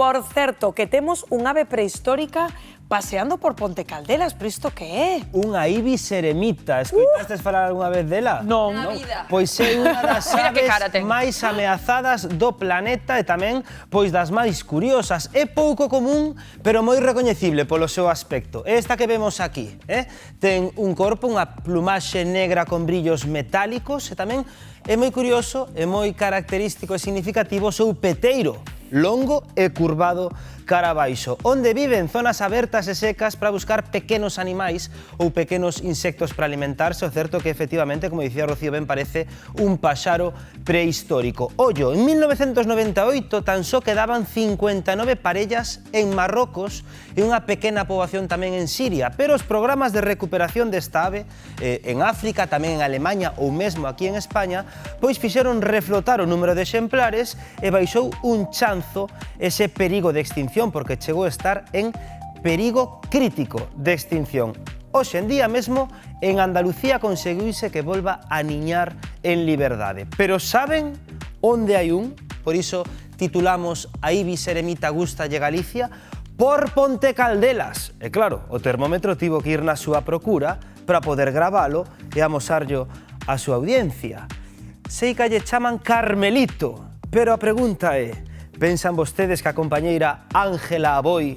Por certo, que temos un ave prehistórica paseando por Ponte Caldelas, pero isto que é? Unha ibis eremita. Escoitastes falar algunha vez dela? Non. Pois é unha das aves máis ameazadas do planeta e tamén pois das máis curiosas. É pouco común, pero moi recoñecible polo seu aspecto. Esta que vemos aquí, ten un corpo, unha plumaxe negra con brillos metálicos e tamén é moi curioso e moi característico e significativo o seu peteiro, longo e curvado cara abaixo, onde vive en zonas abertas e secas para buscar pequenos animais ou pequenos insectos para alimentarse. O certo que, efectivamente, como dicía Rocío ben, parece un paxaro prehistórico. Ollo, en 1998 tan só quedaban 59 parellas en Marrocos e unha pequena poboación tamén en Siria, pero os programas de recuperación desta ave en África, tamén en Alemanha ou mesmo aquí en España, pois fixeron reflotar o número de exemplares e baixou un chanzo ese perigo de extinción, porque chegou a estar en perigo crítico de extinción. Hoxe en día mesmo, en Andalucía conseguiuse que volva a niñar en liberdade. Pero saben onde hai un? Por iso titulamos a ibis eremita Gustalle Galicia por Ponte Caldelas. E claro, o termómetro tivo que ir na súa procura para poder gravalo e amosarllo a súa audiencia. Sei que lle chaman Carmelito, pero a pregunta é: pensan vostedes que a compañeira Ángela Aboi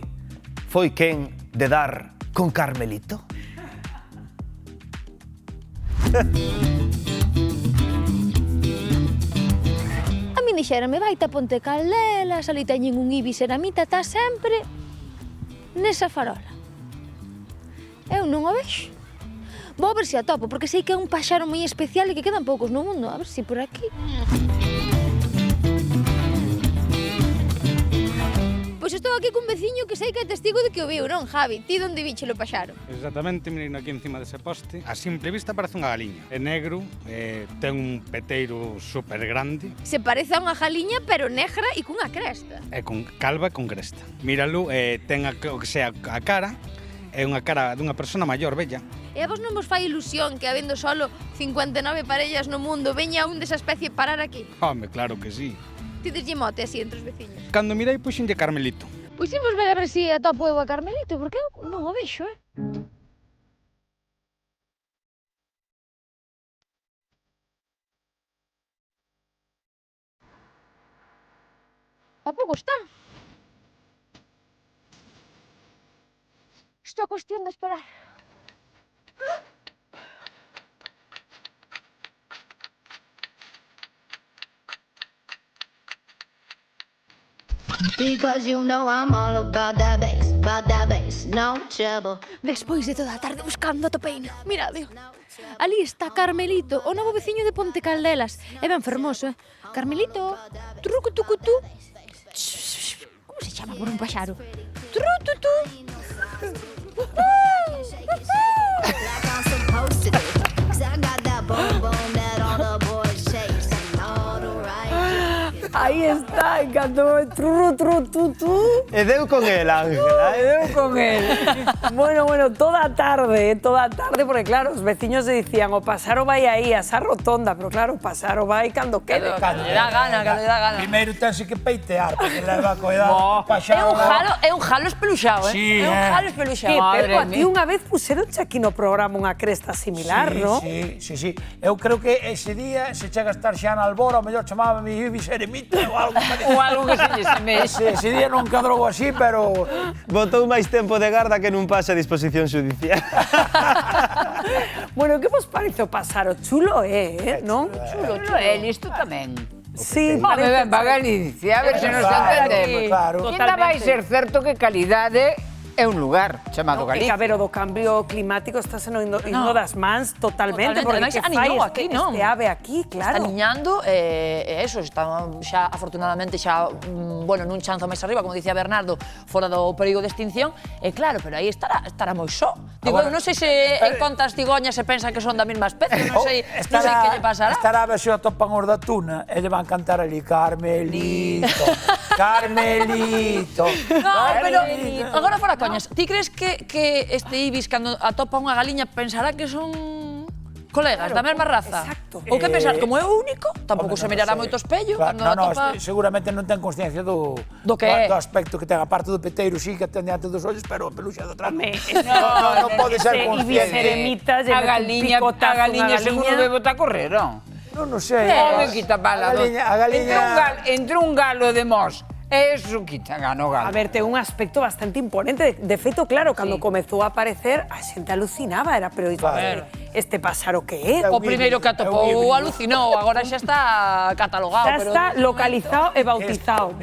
foi quen de dar con Carmelito? A min dixérame, vaite a Ponte Caldelas, ali teñen un ibis eremita, está sempre nesa farola. Eu non o vexo. Vou a ver se a topo, porque sei que é un paxaro moi especial e que quedan poucos no mundo. A ver se por aquí. Pois estou aquí cun veciño que sei que é testigo de que o viu, non, Javi? Ti onde vichelo o paxaro? Exactamente, miren aquí encima dese poste. A simple vista parece unha galiña. É negro, ten un peteiro super grande. Se parece a unha galiña, pero negra e cunha cresta. É con calva e con cresta. Míralo, ten o que sea a cara, é unha cara dunha persona maior, bella. E a vos non vos fai ilusión que, habendo solo 59 parellas no mundo, veña un desa especie parar aquí? Home, claro que sí. Tideslle mote así entre os veciños? Cando mirei, puxenlle Carmelito. Pois imos ver a ver se atopo eu a Carmelito, porque eu non o vexo, A pouco está. Isto é cuestión de esperar. Because you know I'm all about that bass, no trouble. Despois de toda a tarde buscando a topeino, miradeo. Ali está Carmelito, o novo veciño de Ponte Caldelas. É ben fermoso, Carmelito, trucutucutú. Como se chama por un paxaro? Trututú. Like I'm supposed to do. 'Cause I got that boom boom that all the boys chase. And all the right. Aí está, encantou, E deu con el, Ángela, deu con él. Bueno, toda a tarde, porque claro, os veciños se dicían o paxaro vai aí, a esa rotonda, pero claro, o paxaro vai cando quede. Cando lle dá gana. Primeiro tense que peitear, porque leva cuidado. É un jalo espeluxado, Sí, é un jalo espeluxado. Que, Pepo, a ti unha vez puseronche aquí no programa unha cresta similar, non? Sí. Eu creo que ese día, se chega a estar xa na Albora, o mellor chamaba mi ibis eremita ou algo parecido. Ou algo que se lle semexe. Ese día non cadrou así, pero... botou máis tempo de garda que nun pase a disposición xudicial. Bueno, que vos parece o paxaro? Chulo non? Chulo, é listo tamén. Sí, Home, ben, va Galicia, a ver se nos entendemos. Claro. Ainda vai ser certo que calidade é un lugar chamado Que Galicia. a ver, o do cambio climático está sendo indo das mans totalmente, porque Ademais, que aniñou fai aquí, non? este ave aquí, claro. Está niñando e eso, está xa afortunadamente xa, bueno, nun chanzo máis arriba, como dicía Bernardo, fora do perigo de extinción, e claro, pero aí estará moi só. Digo, eu non sei se en contas cigoñas se pensan que son da mesma especie, non sei que lle pasará. Estará a ver se o topan os da tuna e lle van cantar ali Carmelito, Carmelito. No, pero agora fora coñas, ti crees que este ibis cando atopa unha galiña pensará que son colegas da mesma raza. Exacto. O que pensar, como é o único, tampouco se mirará moito espello cando atopa... Seguramente non ten consciencia do aspecto que ten. A parte do peteiro sí que ten diante dos ollos, pero a peluxa do atrás non pode ser consciente. A galiña seguro debe botar a correr, non? Non sei. Home, quita pala. A galiña... Entre un galo de mos eso quita gano galo. A ver, ten un aspecto bastante imponente. De feito, claro, cando comezou a aparecer, a xente alucinaba. Era, pero este páxaro que é? O primeiro que atopou alucinou, agora xa está catalogado. Xa está localizado e bautizado.